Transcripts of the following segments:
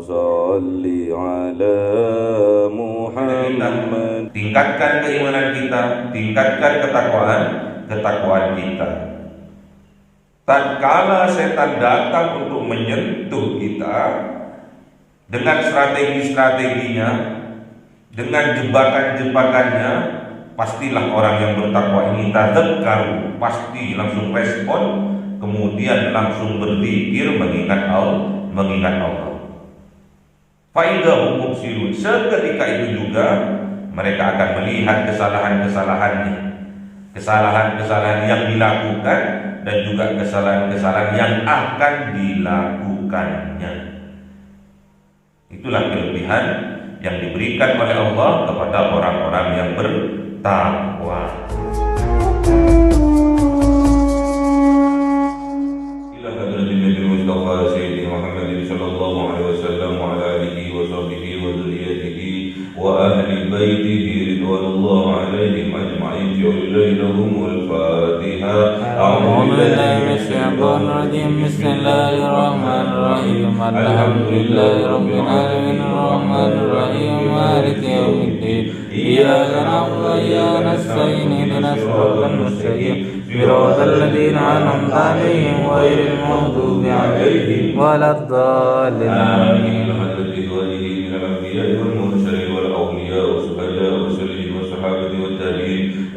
صل على محمد. Tingkatkan keimanan kita, tingkatkan ketakwaan kita. Tatkala setan datang untuk menyentuh kita dengan strategi-strateginya, dengan jebakan-jebakannya, pastilah orang yang bertakwa ini tadzakkaru, pasti langsung respon, kemudian langsung berpikir mengingat Allah. Faidahum mubsirun, seketika itu juga mereka akan melihat kesalahan-kesalahannya, kesalahan-kesalahan yang dilakukan dan juga kesalahan-kesalahan yang akan dilakukannya. Itulah kelebihan yang diberikan oleh Allah kepada orang-orang yang bertakwa. Ila hadratin Nabi Mustafa Sayyidina Muhammad sallallahu alaihi wasallam wa ala alihi wa sahbihi wa dzurriyyatihi wa ahli baitihi ridwanullah alaihim ajma'in. Lahumul Fatihah. A'udzu billahi minasyaitonir rajim. Bismillahir rahmanir rahim. Alhamdulillahi rabbil alamin arrahmanir rahim maliki yaumiddin. Iyyaka na'budu wa iyyaka nasta'in ihdinas siratal mustaqim siratal ladzina an'amta 'alaihim ghairil maghdubi 'alaihim waladdallin. Amin.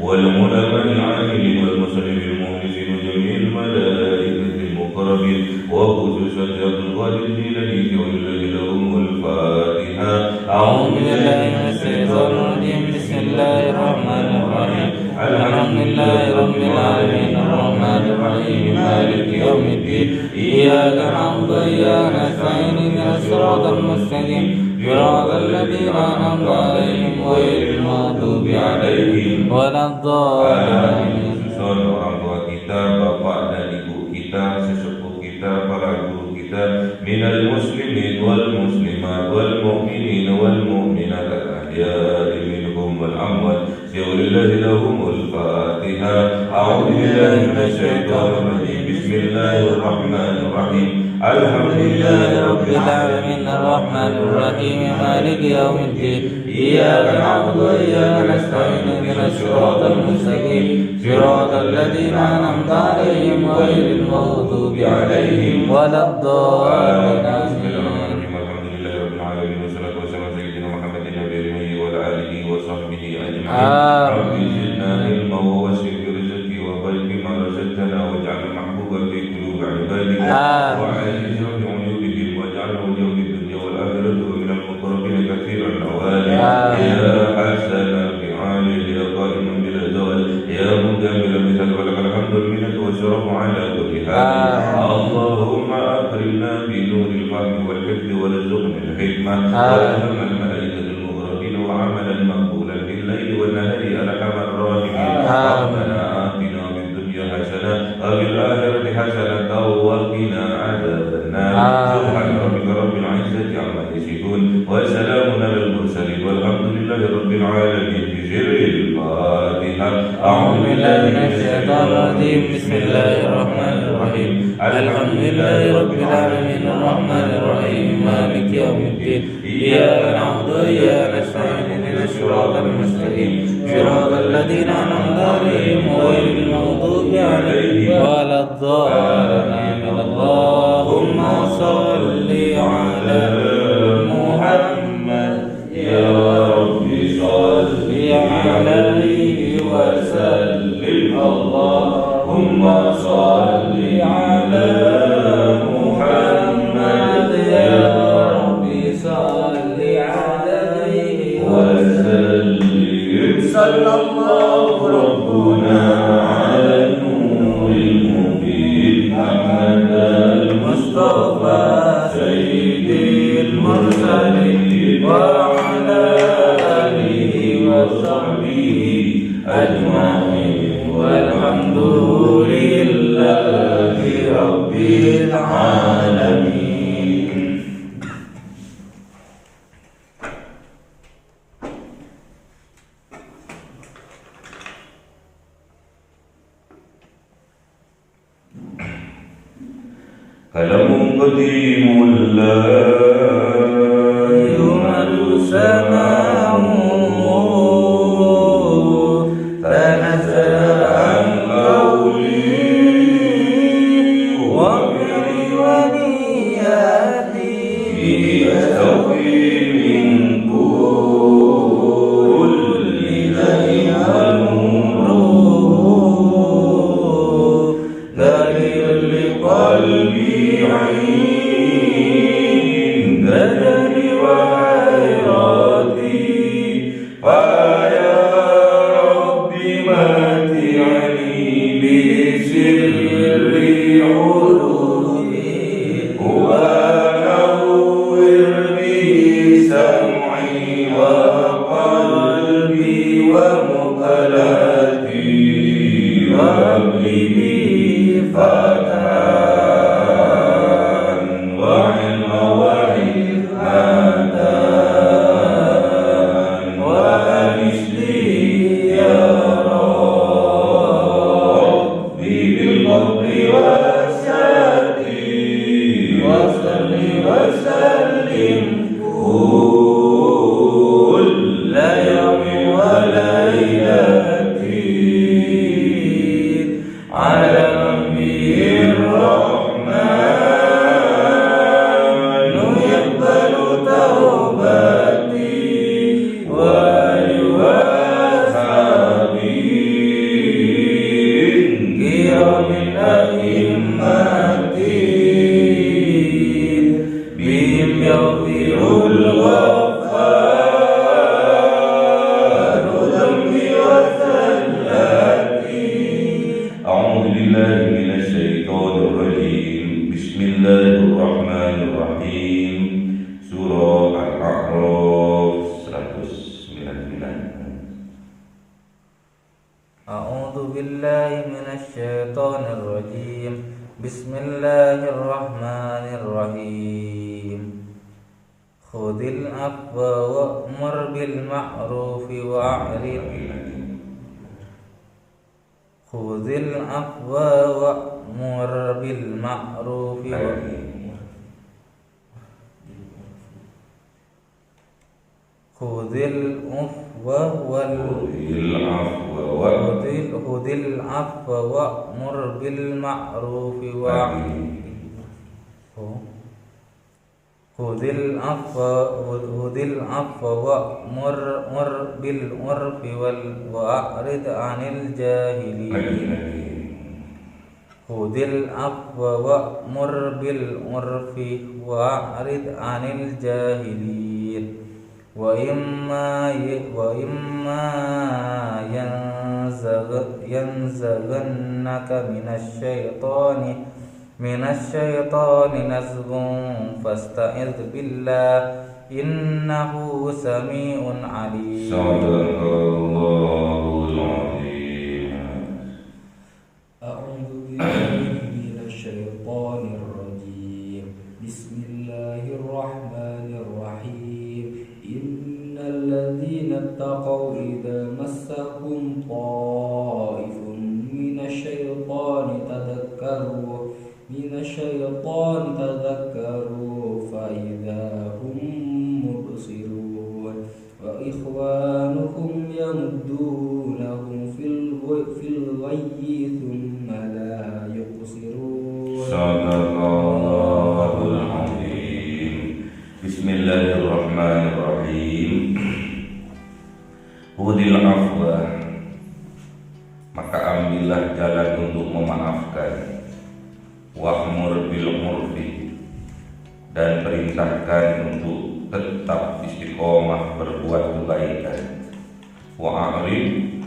والعلماء العاملين والمسلمين المخلصين وجميع الملائكة المقربين وخصوصا عبد القادر الجيلاني ولله لهم الفاتحة. أعوذ بالله من الشيطان الرجيم. بسم الله الرحمن الرحيم. الحمد لله رب العالمين الرحمن الرحيم مالك يوم الدين. إياك نعبد وإياك نستعين اهدنا الصراط المستقيم صراط الذين أنعمت عليهم غير المغضوب عليهم ولا الضالين. Orang tua kita, bapak dan ibu kita, sesepuh kita, para guru kita, minal muslimin wal muslimat wal mu'minin wal mu'minat al-ahya'i minhum wal amwat. Lillahi lahumul Fatihah. A'udzu billahi minasy syaithanir rajim. Bismillahir rahmanir rahim. Alhamdulillahi rabbil alamin arrahmanir rahim maliki yaumiddin. Iyyaka na'budu wa iyyaka nasta'in ihdinas siratal mustaqim siratal ladzina an'amta 'alaihim ghairil maghdubi 'alaihim waladdallin. Bismillahirrahmanirrahim. Alhamdulillahi rabbil alamin wassalatu wassalamu ala sayyidina Muhammadin nabiyil ummi wa ala alihi wa sahbihi ajma'in. Rabbi zidna ilma wa wasi' fi rizqi wa barik bima razaqtana waj'al mahbuba fi qulubi 'ibadika wa 'aziz bi 'uyubihim waj'alhu yawmid dunya wal akhirati wa minal muqarrabin katsiran awali. Ya hasana fi 'ali ya qa'iman bila zawal ya mudamira mithal wa lakal hamdu minnatu wa syarafu 'ala kulli hal. Allahumma akrimna bi nuril fahmi wal hifzi wa rizqna al hikmah wa ilma al malaikatil muqarrabin wa 'amalan maqbulan bil laili wan nahari arhamar rahimin. Rabbana atina fid dunya hasanah wa fil akhirati hasanah wa qina adzaban nar. Subhana rabbika rabbil 'izzati 'amma yasifun wa salamun 'alal mursalin walhamdulillahi rabbil alamin. Bi sirril Fatihah. A'udzu billahi minasy syaithanir rajim. Bismillahir rahmanir rahim. Alhamdulillahi rabbil alamin arrahmanir rahim maliki yaumiddin. Iyyaka na'budu wa iyyaka nasta'in ihdinas siratal mustaqim siratal ladzina an'amta 'alaihim ghairil maghdubi 'alaihim waladdallin. Allahumma shalli 'ala Muhammad ya rabbi shalli 'alaihi wa sallim. Allahumma shalli 'ala Muhammad ya rabbi shalli 'alaihi wa sallim. Sallallahu rabbuna 'ala nuril mubin Muhammad al-Mustafa sayyidil mursalin wa 'ala alihi wa sahbihi ajma'in walhamdulillahi rabbil alamin. Kalamun qadimul la يستوي من كل داء والممرض ذلك لقلبي عند دني وحيرتي فيا ربي متعني بسر عروضي ونور بسمعي وقلبي ومقلتي وقلبي فتحا وعلما وحكمة وأنس لي يا ربي بالفضل والسدي وصل وسلم كل يوم وليلة على نبي الرحمن يقبل توبتي ويواسبي كرام الأئمة بهم يغفر الغفار ذنبي وزلتي. أعوذ بالله من الشيطان الرجيم. بسم الله الرحمن الرحيم. Surah Al-A'raf 199. أعوذ بالله من الشيطان الرجيم. بسم الله الرحمن الرحيم. خذ العفو وأمر بالمعروف وأعرض خذ العفو وأمر بالمعروف خذ العفو وأمر بالمعروف خذ العفو وأمر بالعرف وأعرض عن الجاهلين. خذ العفو وأمر بالعرف وأعرض عن الجاهلين. وإما ينزغنك من الشيطان نزغ فاستعذ بالله إنه سميع عليم. صدق الله العظيم. أعوذ بالله من الشيطان الرجيم. بسم الله الرحمن الرحيم. إن الذين اتقوا إذا مسهم طائف من الشيطان تذكروا فإذا هم مبصرون وإخوانكم يمدونهم في الغي ثم لا يقصرون. صدق الله العظيم. بسم الله الرحمن الرحيم. Hudil afwa, maka ambillah jalan untuk memaafkan. Wa'mur bil urfi, dan perintahkan untuk tetap istiqomah berbuat kebaikan. Wa'arid,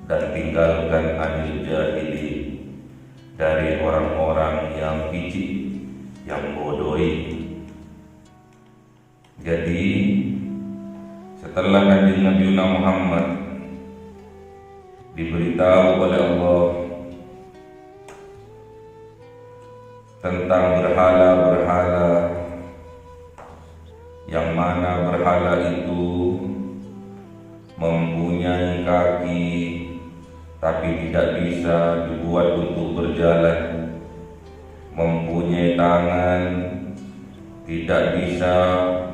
dan tinggalkan anil jahili, dari orang-orang yang picik, yang bodohi. Jadi setelah Kanjeng Nabi Muhammad diberitahu oleh Allah tentang berhala-berhala, yang mana berhala itu mempunyai kaki tapi tidak bisa dibuat untuk berjalan, mempunyai tangan tidak bisa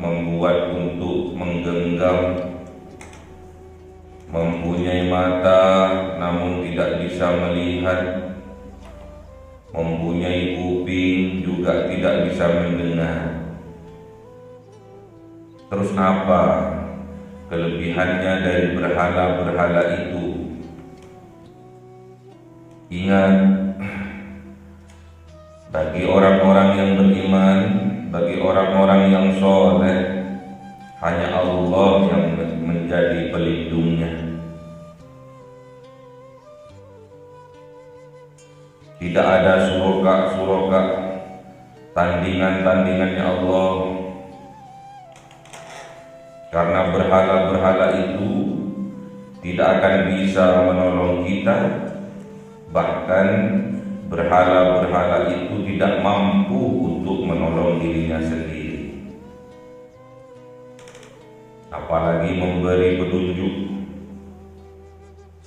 membuat untuk menggenggam, mempunyai mata namun tidak bisa melihat, mempunyai kuping juga tidak bisa mendengar. Terus apa kelebihannya dari berhala-berhala itu? Ingat, bagi orang-orang yang beriman, bagi orang-orang yang soleh, hanya Allah yang menjadi pelindungnya. Tidak ada surga tandingannya Allah. Karena berhala-berhala itu tidak akan bisa menolong kita, bahkan berhala-berhala itu tidak mampu untuk menolong dirinya sendiri, apalagi memberi petunjuk.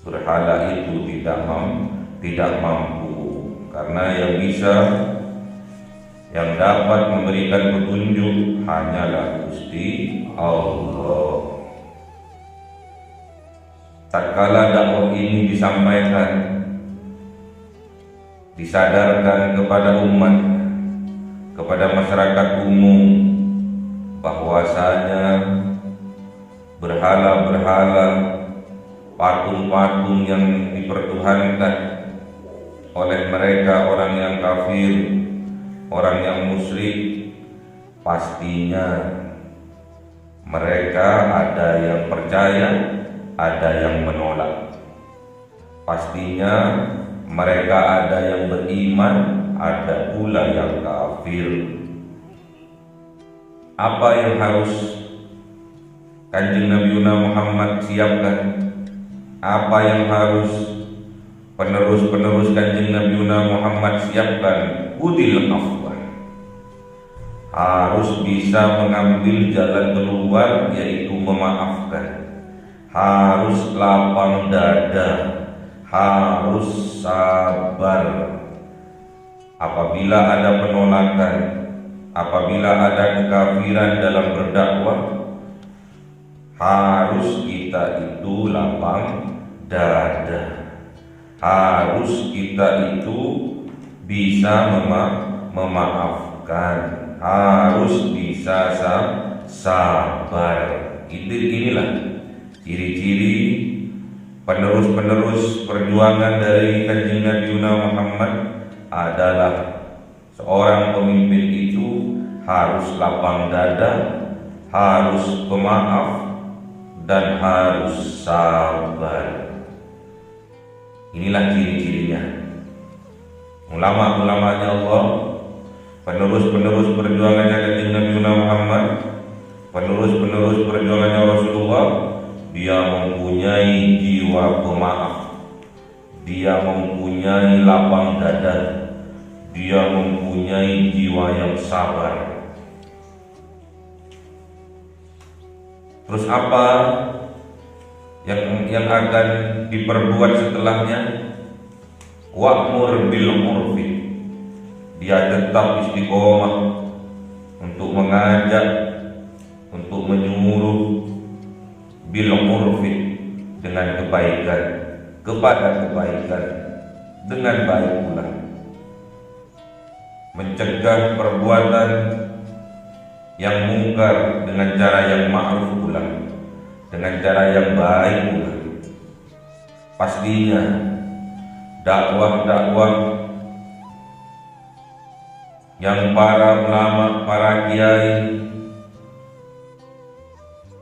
Berhala itu tidak mampu, karena yang dapat memberikan petunjuk hanyalah Gusti Allah. Tatkala dakwah ini disampaikan, disadarkan kepada umat, kepada masyarakat umum, bahwasanya berhala-berhala, patung-patung yang dipertuhankan oleh mereka orang yang kafir, orang yang musyrik, pastinya mereka ada yang percaya, ada yang menolak. Pastinya mereka ada yang beriman, ada pula yang kafir. Apa yang harus Kanjeng Nabi Muhammad siapkan? Apa yang harus penerus-penerus Kanjeng Nabi Muhammad siapkan? Udil afwah, harus bisa mengambil jalan keluar, yaitu memaafkan. Harus lapang dada, harus sabar. Apabila ada penolakan, apabila ada kekafiran dalam berdakwah, harus kita itu lapang dada. Harus kita itu bisa memaafkan, harus bisa sabar. Inilah ciri-ciri penerus-penerus perjuangan dari Kanjeng Nabi Muhammad adalah seorang pemimpin itu harus lapang dada, harus pemaaf, dan harus sabar. Inilah ciri-cirinya. Ulama-ulamanya Allah, penerus-penerus perjuangannya Kanjeng Nabi Muhammad, penerus-penerus perjuangannya Rasulullah, dia mempunyai jiwa pemaaf, dia mempunyai lapang dada, dia mempunyai jiwa yang sabar. Terus apa yang akan diperbuat setelahnya? Wa'mur bil urfi, dia tetap istiqomah untuk mengajak, untuk menyuruh bil urfi, dengan kebaikan, kepada kebaikan, dengan baik pula. Mencegah perbuatan yang mungkar dengan cara yang ma'ruf pula, dengan cara yang baik pula. Pastinya dakwah-dakwah yang para ulama, para kiai,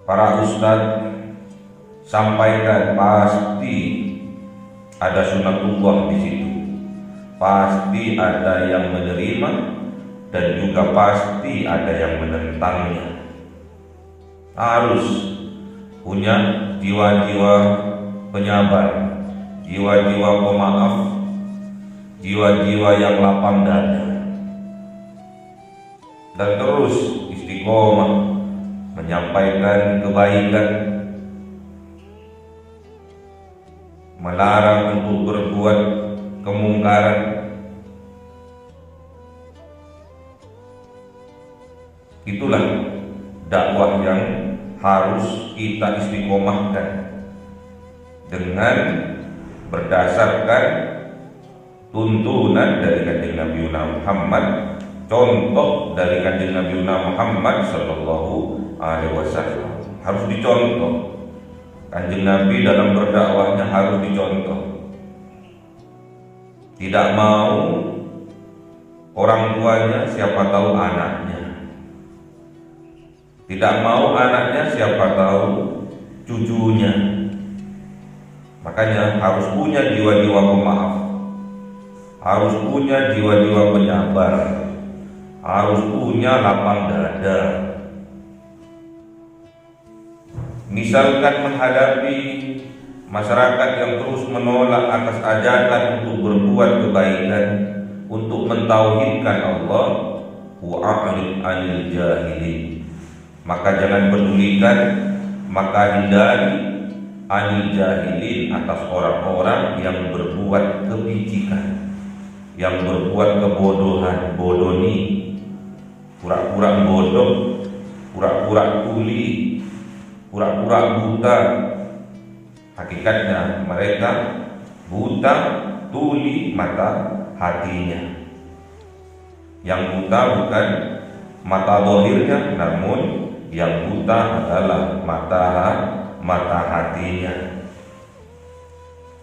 para ustadz sampaikan, pasti ada sunatullah di situ. Pasti ada yang menerima dan juga pasti ada yang menentangnya. Harus punya jiwa-jiwa penyabar, jiwa-jiwa pemaaf, jiwa-jiwa yang lapang dada, dan terus istiqomah menyampaikan kebaikan, melarang untuk berbuat kemungkaran. Itulah dakwah yang harus kita istiqomahkan dengan berdasarkan tuntunan dari Kanjeng Nabi Muhammad, contoh dari Kanjeng Nabi Muhammad sallallahu alaihi wasallam. Harus dicontoh. Kanjeng Nabi dalam berdakwahnya harus dicontoh. Tidak mau orang tuanya, siapa tahu anaknya. Tidak mau anaknya, siapa tahu cucunya. Makanya harus punya jiwa-jiwa pemaaf, harus punya jiwa-jiwa penyabar, harus punya lapang dada. Misalkan menghadapi masyarakat yang terus menolak atas ajakan untuk berbuat kebaikan, untuk mentauhidkan Allah, wa'arid anil jahilin, maka jangan pedulikan, maka hindari anil jahilin, atas orang-orang yang berbuat kebicikan, yang berbuat kebodohan, bodoni, pura-pura bodoh, pura-pura tuli, pura-pura buta. Hakikatnya mereka buta, tuli mata hatinya. Yang buta bukan mata zahirnya, namun yang buta adalah mata hatinya.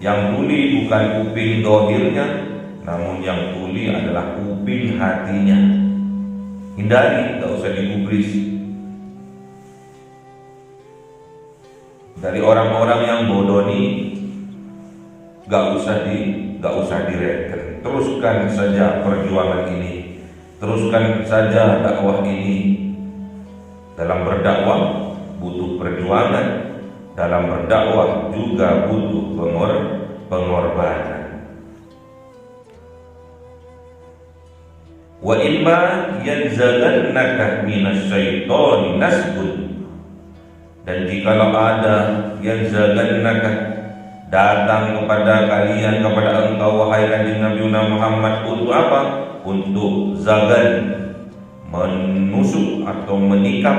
Yang tuli bukan kuping zahirnya, namun yang tuli adalah kuping hatinya. Hindari, gak usah digubris. Dari orang-orang yang bodoni, gak usah direken. Teruskan saja perjuangan ini, teruskan saja dakwah ini. Dalam berdakwah butuh perjuangan, dalam berdakwah juga butuh pengorbanan. Wa imma yanzaghannaka minasyaitoni nasbun, dan jikalau ada yanzaghannaka, datang kepada kalian, kepada engkau wahai kanjeng Nabi Muhammad, untuk apa? Untuk zagan, menusuk atau menikam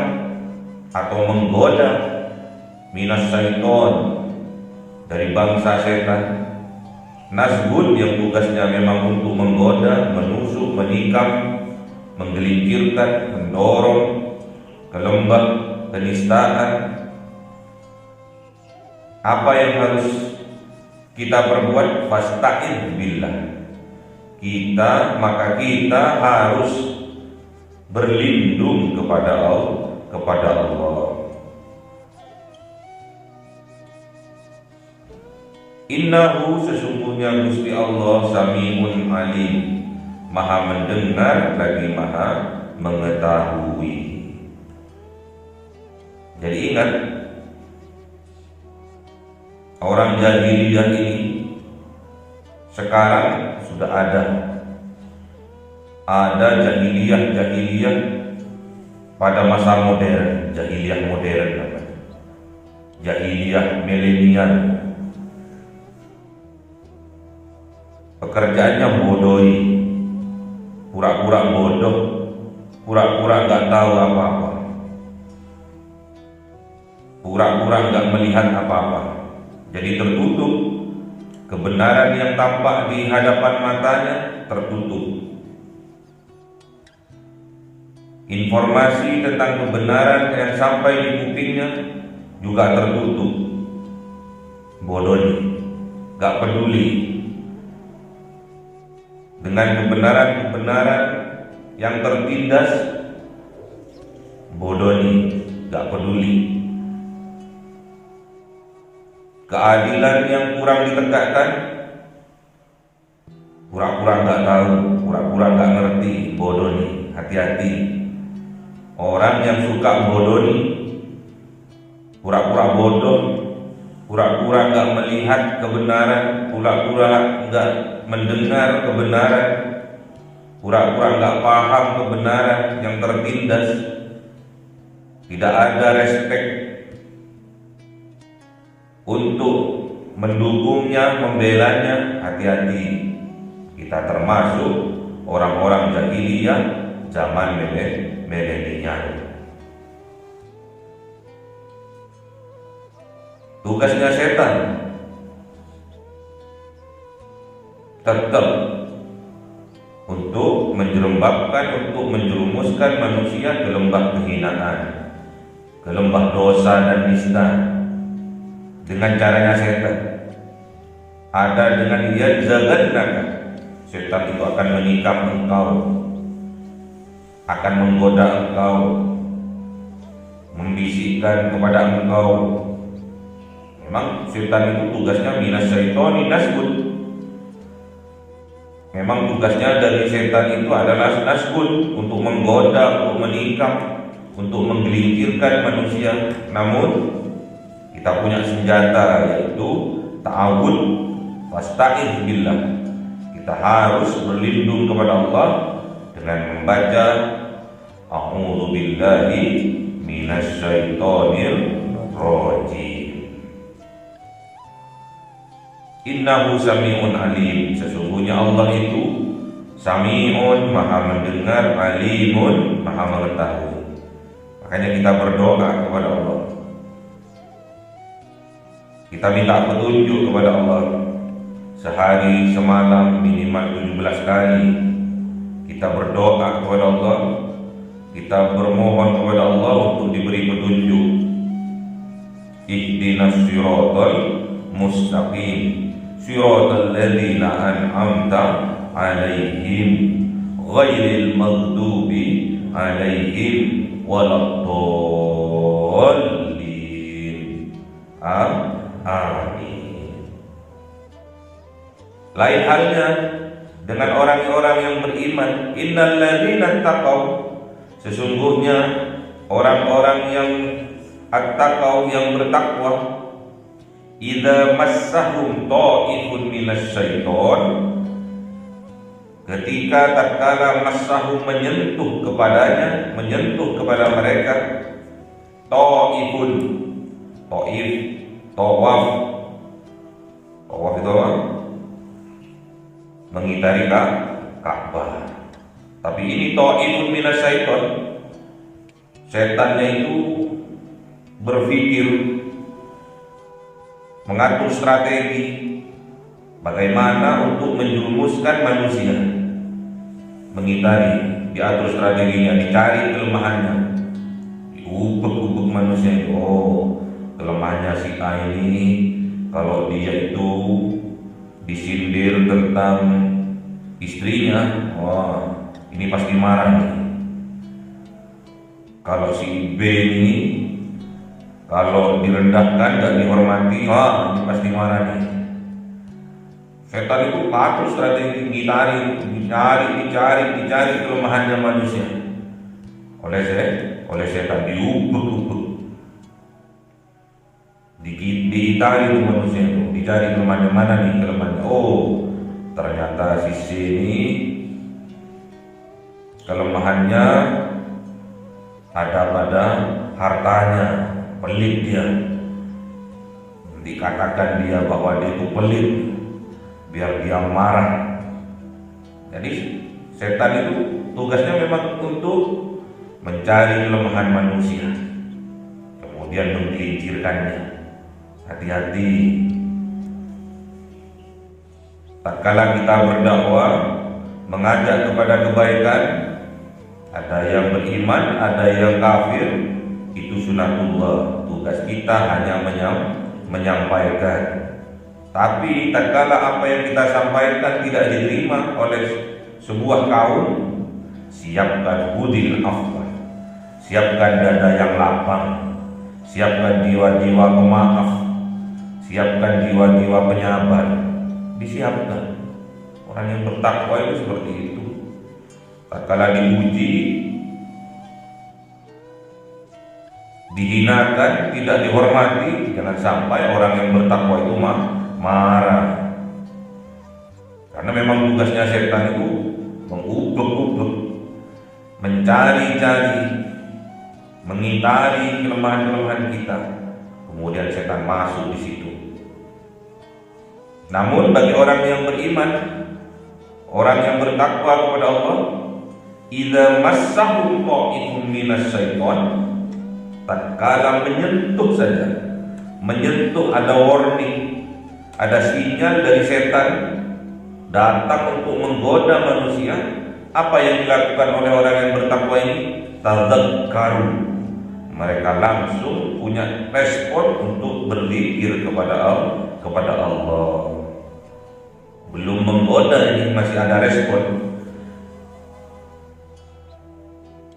atau menggoda, minas syaiton, dari bangsa setan. Nasbun yang tugasnya memang untuk menggoda, menusuk, menikam, menggelincirkan, mendorong ke lembah kenistaan. Apa yang harus kita perbuat? Fasta'in billah. Maka kita harus berlindung kepada Allah. Innahu, sesungguhnya Gusti Allah, Samiun Alim, Maha mendengar lagi Maha mengetahui. Jadi ingat, orang jahiliyah ini sekarang sudah ada jahiliyah pada masa modern, jahiliyah modern namanya, jahiliyah milenial. Pekerjaannya bodohi, pura-pura bodoh, pura-pura nggak tahu apa-apa, pura-pura nggak melihat apa-apa. Jadi tertutup, kebenaran yang tampak di hadapan matanya tertutup, informasi tentang kebenaran yang sampai di kupingnya juga tertutup. Bodoh, gak peduli dengan kebenaran-kebenaran yang tertindas. Bodoh, gak peduli. Keadilan yang kurang ditegakkan, pura-pura nggak tahu, pura-pura nggak ngerti. Bodoh nih, hati-hati. Orang yang suka bodoh nih, pura-pura bodoh, pura-pura nggak melihat kebenaran, pura-pura nggak mendengar kebenaran, pura-pura nggak paham kebenaran yang tertindas, tidak ada respect untuk mendukungnya, membelanya. Hati-hati, kita termasuk orang-orang jahiliyah zaman milenial. Tugasnya setan tetap untuk menjerembabkan, untuk menjerumuskan manusia ke lembah kehinaan, ke lembah dosa dan nista dengan caranya setan. Ada dengan yadzagannaka, setan itu akan menikam engkau, akan menggoda engkau, membisikkan kepada engkau. Memang setan itu tugasnya minasyaitoni nasbun. Memang tugasnya dari setan itu adalah nasbun, untuk menggoda, untuk menikam, untuk menggelincirkan manusia. Namun kita punya senjata, yaitu ta'awud, fasta'iz billah. Kita harus berlindung kepada Allah dengan membaca a'udzu billahi minasyaitonir rajim. Innahu sami'un alim. Sesungguhnya Allah itu sami'un, maha mendengar, alimun, maha mengetahui. Makanya kita berdoa kepada Allah. Kita minta petunjuk kepada Allah. Sehari semalam minimal 17 kali kita berdoa kepada Allah. Kita bermohon kepada Allah untuk diberi petunjuk. Ihdinas siratal mustaqim, siratal ladzina an'amta 'alaihim ghairil maghdubi 'alaihim waladdallin. Amin. Lain halnya dengan orang-orang yang beriman. Innal ladzina taqaw, sesungguhnya orang-orang yang attaqaw, yang bertakwa, idza massahum ta'ifun minasyaiton, ketika tatkala massahum menyentuh kepadanya, menyentuh kepada mereka, ta'ifun, ta'if, tawaf, tawaf itu apa? Mengitari Ka'bah. Tapi ini ta'ifun minasyaiton, setannya itu berpikir, mengatur strategi bagaimana untuk menjerumuskan manusia. Mengitari, diatur strateginya, dicari kelemahannya, diubek-ubek manusia itu. Oh, kelemahannya si A ini, kalau dia itu disindir tentang istrinya, wah ini pasti marah nih. Kalau si B ini, kalau direndahkan, gak dihormati, wah ini pasti marah nih. Setan itu atur strategi, dicari kelemahannya manusia. Oleh setan diubek-ubek, diitari itu manusia itu, dicari kelemahannya, mana nih kelemahannya. Oh, ternyata si ini kelemahannya ada pada hartanya. Pelit dia, dikatakan dia bahwa dia itu pelit, biar dia marah. Jadi setan itu tugasnya memang untuk mencari kelemahan manusia, kemudian menggelincirkannya. Hati-hati tatkala kita berdakwah, mengajak kepada kebaikan, ada yang beriman, ada yang kafir. Itu sunatullah. Tugas kita hanya menyampaikan. Tapi tatkala apa yang kita sampaikan tidak diterima oleh sebuah kaum, siapkan hudil afwan, siapkan dada yang lapang, siapkan jiwa-jiwa pemaaf, siapkan jiwa-jiwa penyabar. Disiapkan. Orang yang bertakwa itu seperti itu. Tatkala diuji, dihinakan, tidak dihormati, jangan sampai orang yang bertakwa itu marah. Karena memang tugasnya setan itu mengubek-ubek, mencari-cari, mengitari kelemahan-kelemahan kita. Kemudian setan masuk di situ. Namun bagi orang yang beriman, orang yang bertakwa kepada Allah, idza massahum ta'ifun minasyaiton, tatkala menyentuh saja, menyentuh, ada warning, ada sinyal dari setan datang untuk menggoda manusia. Apa yang dilakukan oleh orang yang bertakwa ini? Tadzakkaru, mereka langsung punya respon untuk berzikir kepada Allah. Belum menggoda ini masih ada respon,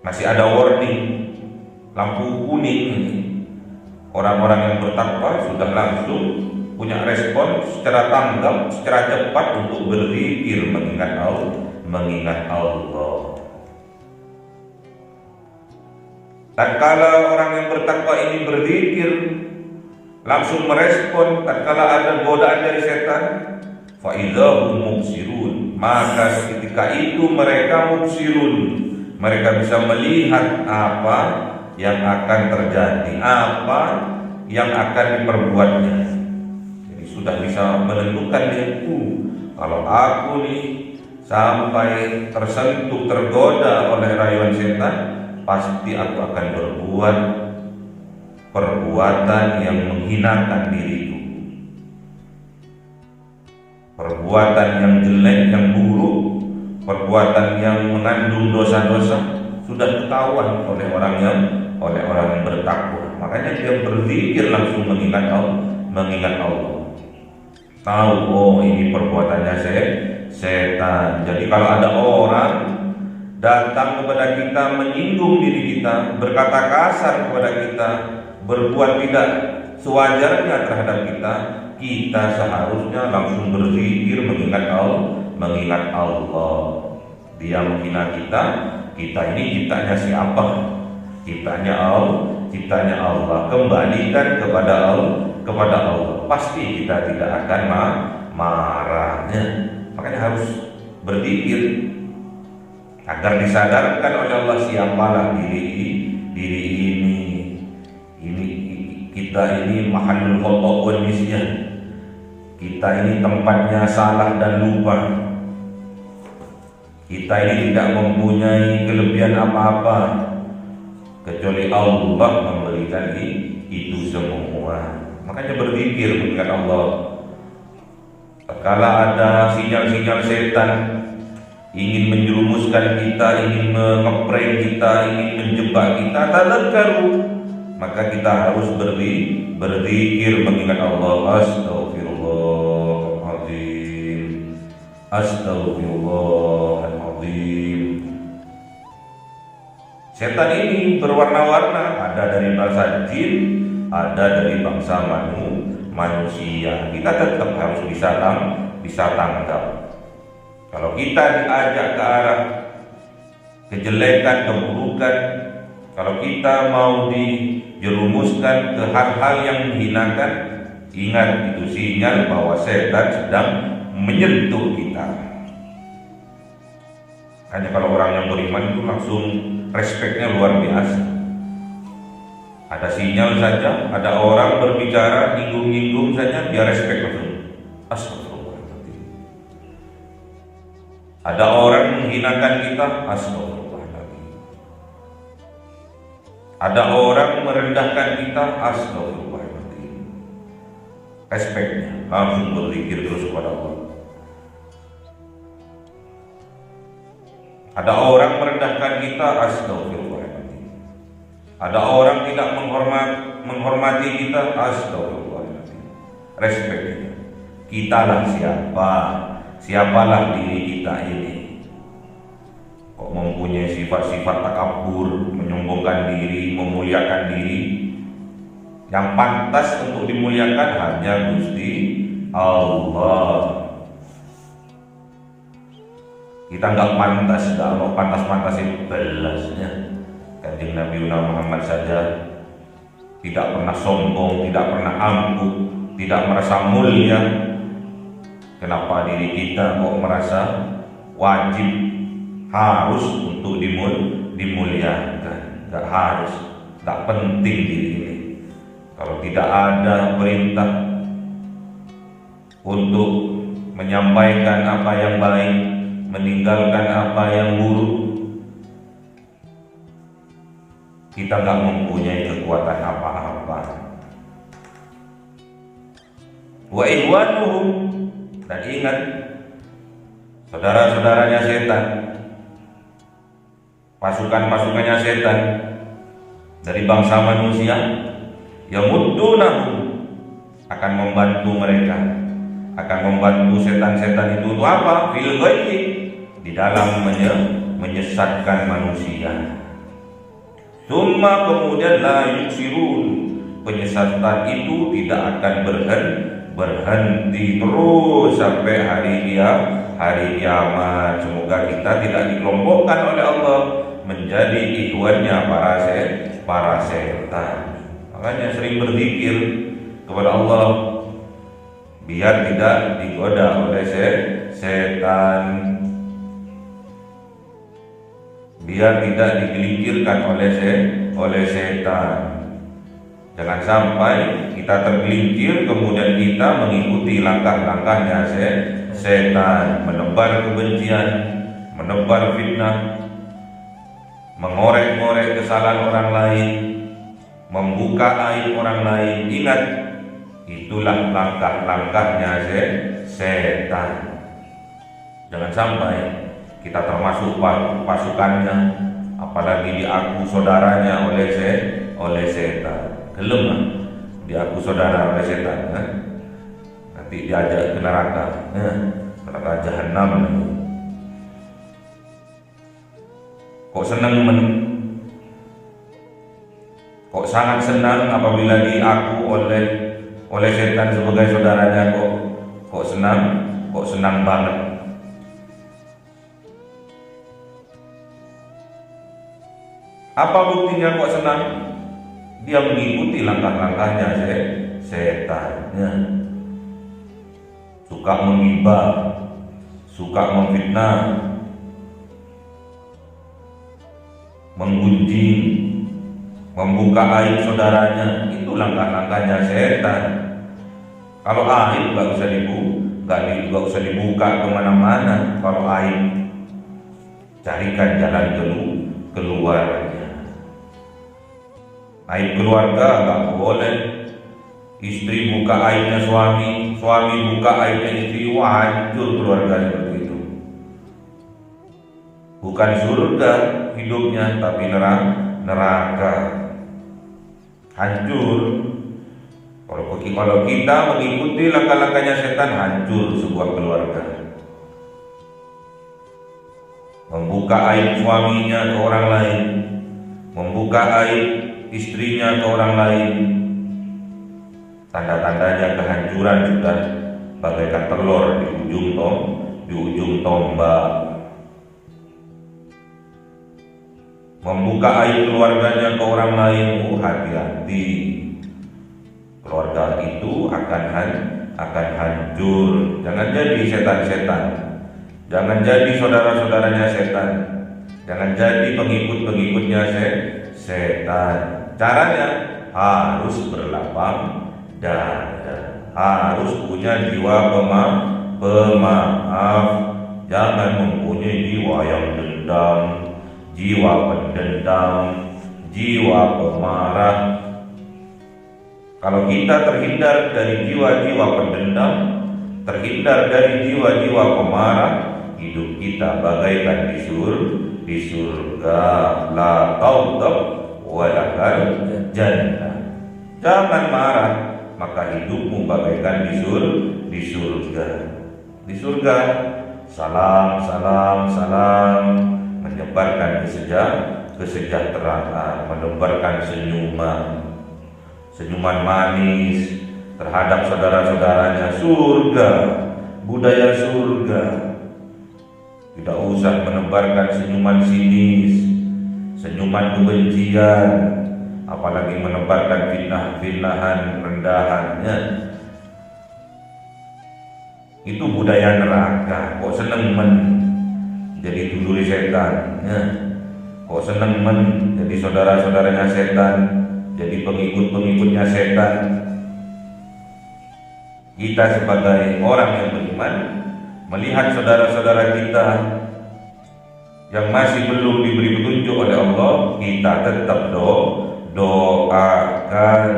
masih ada warning, lampu kuning ini. Orang-orang yang bertakwa sudah langsung punya respon secara tanggap, secara cepat untuk berzikir mengingat Allah. Tatkala orang yang bertakwa ini berzikir, langsung merespon tatkala ada godaan dari setan, fa idzahum mubsirun, maka ketika itu mereka mubsirun, mereka bisa melihat apa yang akan terjadi, apa yang akan diperbuatnya. Jadi sudah bisa menentukan dia, kalau aku nih sampai tersentuh, tergoda oleh rayuan setan, pasti aku akan berbuat perbuatan yang menghinakan diriku, perbuatan yang jelek, yang buruk, perbuatan yang mengandung dosa-dosa, sudah ketahuan oleh orang yang bertakwa. Makanya dia berzikir langsung mengingat Allah. Tahu, oh ini perbuatannya setan. Jadi kalau ada orang datang kepada kita, menyinggung diri kita, berkata kasar kepada kita, berbuat tidak sewajarnya terhadap kita seharusnya langsung berzikir mengingat Allah. Dia menghina kita ini ciptanya siapa? Ciptanya Allah. Kembalikan kepada Allah. Pasti kita tidak akan marahnya. Makanya harus berzikir agar disadarkan oleh Allah, siapalah diri ini kita ini mahallul khata' wal nisyan. Kita ini tempatnya salah dan lupa. Kita ini tidak mempunyai kelebihan apa-apa kecuali Allah memberikan itu semua. Makanya berzikir mengingat Allah. Tatkala ada sinyal-sinyal setan ingin menjerumuskan kita, ingin mengeprank kita, ingin menjebak kita, tadzakkaru, maka kita harus berzikir mengingat Allah. Astagfirullahaladzim. Setan ini berwarna-warna, ada dari bangsa jin, ada dari bangsa manusia. Kita tetap harus bisa tanggap. Kalau kita diajak ke arah kejelekan, keburukan, kalau kita mau dijerumuskan ke hal-hal yang menghinakan, ingat itu sinyal bahwa setan sedang menyentuh kita. Hanya kalau orang yang beriman itu langsung respeknya luar biasa. Ada sinyal saja, ada orang berbicara, nyinggung-nyinggung saja, dia respek langsung. Astagfirullahaladzim. Ada orang menghinakan kita, astagfirullahaladzim. Ada orang merendahkan kita, astagfirullahaladzim. Respeknya, langsung berzikir terus kepada Allah. Ada orang merendahkan kita, astagfirullahaladzim. Ada orang tidak menghormati kita, astagfirullahaladzim. Respeknya. Kitalah siapalah diri kita ini. Kok mempunyai sifat-sifat takabur, menyombongkan diri, memuliakan diri. Yang pantas untuk dimuliakan hanya Gusti Allah. Kita nggak pantas-pantasin belasnya. Kanjeng Nabi Muhammad saja tidak pernah sombong, tidak pernah angkuh, tidak merasa mulia. Kenapa diri kita kok merasa wajib harus untuk dimuliakan? Nggak harus, nggak penting diri ini. Kalau tidak ada perintah untuk menyampaikan apa yang baik, meninggalkan apa yang buruk, kita nggak mempunyai kekuatan apa-apa. Wa ikhwanuhum, dan ingat saudara-saudaranya setan, pasukan-pasukannya setan, dari bangsa manusia, yamuddunahum, akan membantu mereka, akan membantu setan-setan itu untuk apa? Fil ghayyi, di dalam menyesatkan manusia. Tsumma kemudian la yuksirun, penyesatan itu tidak akan berhenti terus sampai hari kiamat. Semoga kita tidak dikelompokkan oleh Allah menjadi ikhwannya para setan. Makanya sering berzikir kepada Allah biar tidak digoda oleh setan, biar tidak digelincirkan oleh setan. Jangan sampai kita tergelincir kemudian kita mengikuti langkah-langkahnya setan, menebar kebencian, menebar fitnah, mengorek-ngorek kesalahan orang lain, membuka aib orang lain. Ingat, itulah langkah-langkahnya setan. Jangan sampai kita termasuk pasukannya, apalagi diaku saudaranya oleh setan. Gelem diaku saudara oleh setan, nanti diajak ke neraka, neraka jahanam. Kok sangat senang apabila diaku oleh setan sebagai saudaranya. Kok senang banget. Apa buktinya kok senang? Dia mengikuti langkah-langkahnya setan. Suka menghibah, suka memfitnah, menggunjing, membuka aib saudaranya. Itu langkah-langkahnya setan. Kalau aib gak usah dibuka kemana-mana. Kalau aib, carikan jalan keluarnya. Aib keluarga gak boleh. Istri buka aibnya suami, suami buka aibnya istri. Wah, hancur keluarga seperti itu. Bukan surga hidupnya, tapi neraka. Hancur. Kalau kita mengikuti langkah-langkahnya setan, hancur sebuah keluarga. Membuka aib suaminya ke orang lain, membuka aib istrinya ke orang lain, tanda-tandanya kehancuran sudah bagaikan telur di ujung tombak. Membuka aib keluarganya ke orang lain, hati-hati. Keluarga itu akan hancur. Jangan jadi setan-setan. Jangan jadi saudara-saudaranya setan. Jangan jadi pengikut-pengikutnya setan. Caranya harus berlapang dada, harus punya jiwa pemaaf. Jangan mempunyai jiwa yang dendam, jiwa pendendam, jiwa pemarah. Kalau kita terhindar dari jiwa-jiwa pendendam, terhindar dari jiwa-jiwa pemarah, hidup kita bagaikan di surga. La taghdab wa lakal jannah. Jangan marah, maka hidupmu bagaikan di surga. Di surga, salam, menyebarkan kesejahteraan, menebarkan senyuman manis terhadap saudara-saudaranya. Surga, budaya surga. Tidak usah menebarkan senyuman sinis, senyuman kebencian, apalagi menebarkan fitnah-fitnahan, rendahannya. Itu budaya neraka. Kok seneng jadi dulur setan, kok seneng jadi saudara-saudaranya setan, jadi pengikut-pengikutnya setan. Kita sebagai orang yang beriman melihat saudara-saudara kita yang masih belum diberi petunjuk oleh Allah, kita tetap doakan.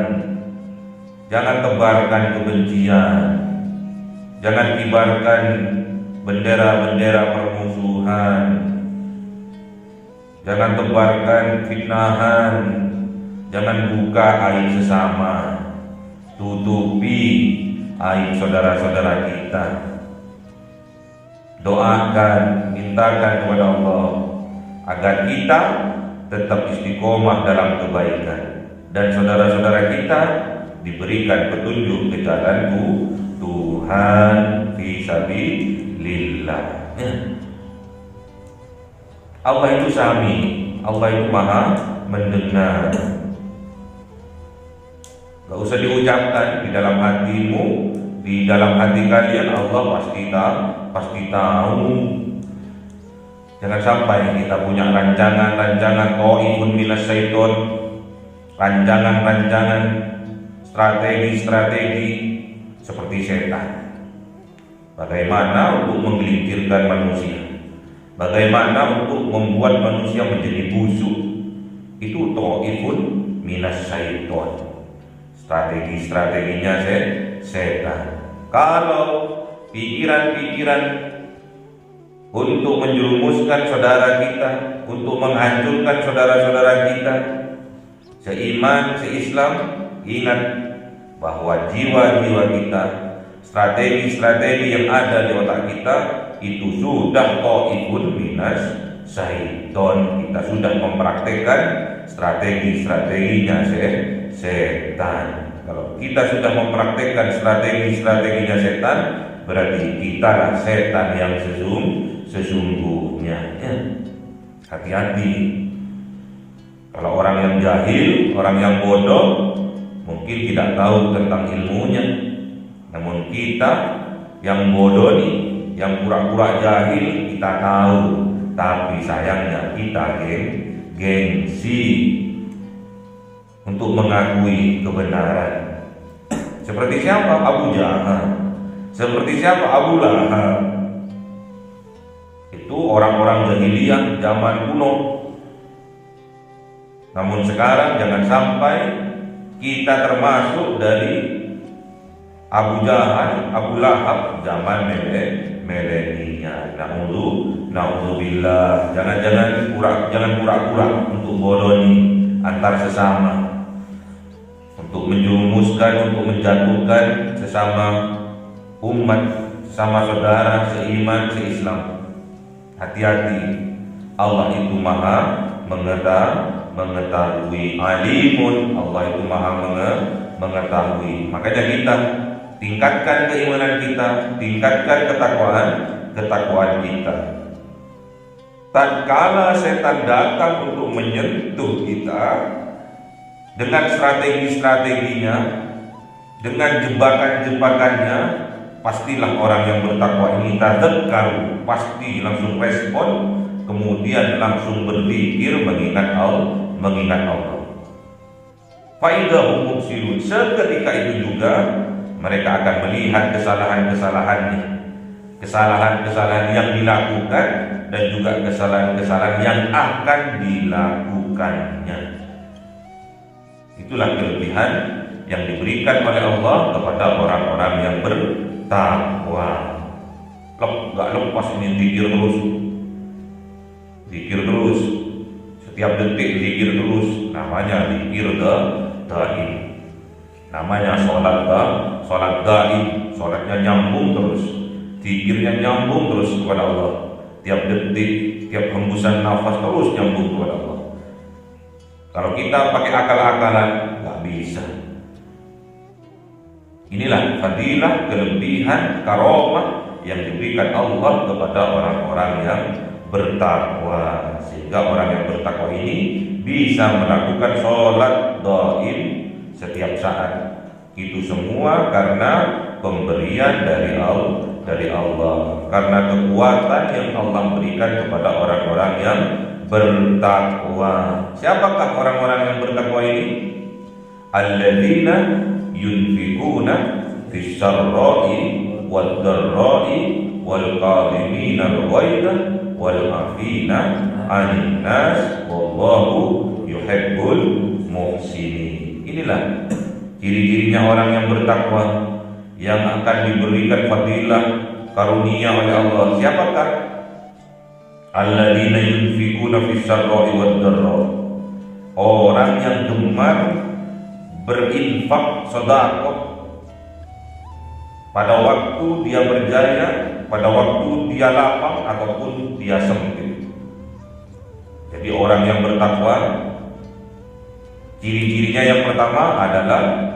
Jangan tebarkan kebencian, jangan kibarkan bendera-bendera permusuhan, jangan tebarkan fitnahan, Jangan buka aib sesama, tutupi aib saudara-saudara kita. Doakan, mintakan kepada Allah agar kita tetap istiqomah dalam kebaikan dan saudara-saudara kita diberikan petunjuk ke jalan Tuhan fi sabilillah. Allah itu Sami, Allah itu Maha mendengar. Gak usah diucapkan di dalam hatimu, di dalam hati kalian Allah pasti tahu. Jangan sampai kita punya rancangan-rancangan qaifun minas syaiton, rancangan-rancangan, strategi-strategi seperti setan. Bagaimana untuk menggelincirkan manusia? Bagaimana untuk membuat manusia menjadi busuk? Itu qaifun minas syaiton. Strategi-strateginya setan. Kalau pikiran-pikiran untuk menjerumuskan saudara kita, untuk menghancurkan saudara-saudara kita seiman, seislam, ingat bahwa jiwa-jiwa kita, strategi-strategi yang ada di otak kita itu sudah qaifun minas syaiton. Kita sudah mempraktekkan strategi-strateginya setan. Kalau kita sudah mempraktekkan strategi-strateginya setan, berarti kita lah setan yang sesungguhnya. Hati-hati. Kalau orang yang jahil, orang yang bodoh, mungkin tidak tahu tentang ilmunya. Namun kita yang bodoh nih, yang pura-pura jahil, kita tahu. Tapi sayangnya kita gengsi untuk mengakui kebenaran. Seperti siapa? Abu Jahal. Seperti siapa? Abu Lahab. Itu orang-orang jahiliyah zaman kuno. Namun sekarang jangan sampai kita termasuk dari Abu Jahal, Abu Lahab zaman milenial. Na'udzubillah. Jangan pura-pura untuk bodoh antar sesama, untuk menjurumuskan, untuk menjatuhkan sesama umat, sama saudara seiman, seislam. Hati-hati. Allah itu Maha mengetahui, alimun. Allah itu Maha mengetahui. Makanya kita tingkatkan keimanan kita, tingkatkan ketakwaan kita. Tatkala setan datang untuk menyentuh kita dengan strategi-strateginya, dengan jebakan-jebakannya, pastilah orang yang bertakwa ini tadzakkaru, pasti langsung respon, kemudian langsung berpikir mengingat Allah. Faidahum mubsirun. Seketika itu juga mereka akan melihat kesalahan-kesalahannya, kesalahan-kesalahan yang dilakukan dan juga kesalahan-kesalahan yang akan dilakukannya. Itulah kelebihan yang diberikan oleh Allah kepada orang-orang yang bertakwa. Gak lepas ini zikir terus, setiap detik zikir terus. Namanya zikir daim, namanya sholat daim. Sholatnya nyambung terus, zikirnya nyambung terus kepada Allah. Tiap detik, tiap hembusan nafas terus nyambung kepada Allah. Kalau kita pakai akal-akalan, nggak bisa. Inilah fadilah, kelebihan, karomah yang diberikan Allah kepada orang-orang yang bertakwa. Sehingga orang yang bertakwa ini bisa melakukan sholat daim setiap saat. Itu semua karena pemberian dari Allah, karena kekuatan yang Allah berikan kepada orang-orang yang bertakwa. Siapakah orang-orang yang bertakwa ini? Alladzina yunfikuna fis sarra'i wad dharra'i wal qadhimina al-ghaidha wal 'afina 'anil nas wallahu yuhibbul muhsinin. Inilah ciri-cirinya orang yang bertakwa, yang akan diberikan fadilah karunia oleh Allah. Siapakah? Alladzina yunfikuna fis sarra'i wad dharra. orang yang gemar berinfak sedekah pada waktu dia berjaya, pada waktu dia lapang ataupun dia sempit. Jadi orang yang bertakwa, ciri-cirinya yang pertama adalah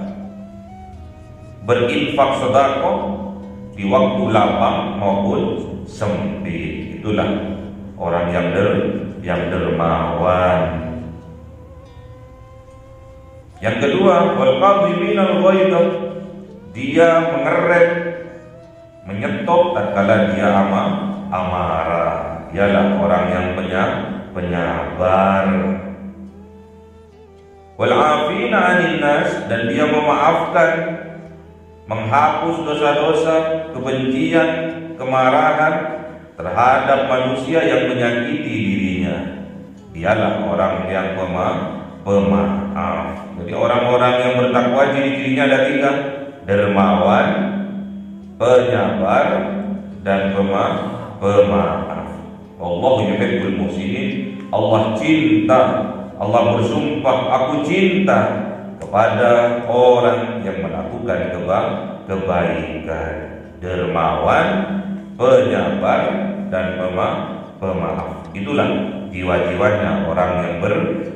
berinfak sedekah di waktu lapang maupun sempit. Itulah orang yang dermawan. Yang kedua, wal qadhiminal ghaidh, dia mengerek, menyetop tatkala dia amarah. Dialah orang yang penyabar. Wal 'afina 'anil nas, dan dia memaafkan, menghapus dosa-dosa, kebencian, kemarahan terhadap manusia yang menyakiti dirinya. Dialah orang yang pemaaf. Jadi orang-orang yang bertakwa ciri-cirinya ada 3: dermawan, penyabar, dan pemaaf. Allahu yuhibbul muhsinin. Allah cinta, Allah bersumpah, aku cinta kepada orang yang melakukan kebaikan, dermawan, penyabar, dan pemaaf. Itulah jiwa-jiwanya orang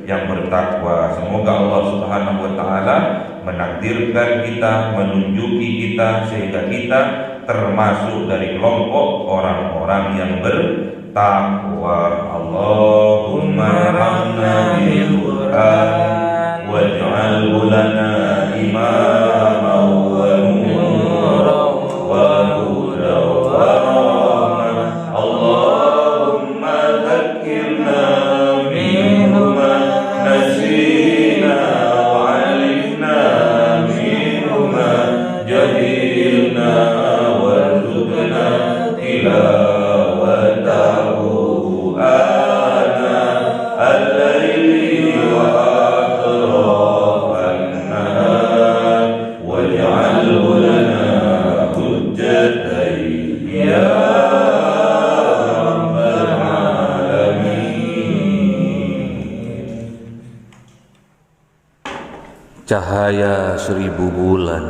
yang bertakwa. Semoga Allah Subhanahu wa taala menakdirkan kita, menunjuki kita sehingga kita termasuk dari kelompok orang-orang yang bertakwa. Allahumma rahmna bil Qur'an waj'alhu lana imaman wa nuran wa hudan wa rahmah. Allahumma dhakkirna minhu ma nasina wa 'allimna minhu ma jahilna warzuqna tilawatahu ana al-laili wa atrafan nahar waj'alhu lana hujjatan ya rabbal alamin. Cahaya 1000 bulan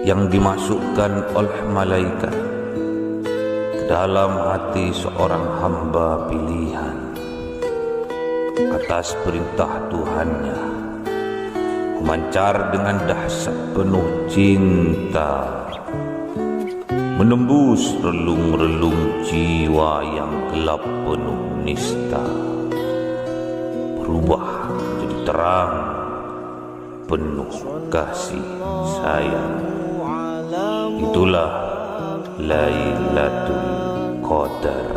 yang dimasukkan oleh malaikat ke dalam hati seorang hamba pilihan atas perintah Tuhannya, memancar dengan dahsyat penuh cinta, menembus relung-relung jiwa yang gelap penuh nista, berubah menjadi terang penuh kasih sayang. Itulah Lailatul Qadar.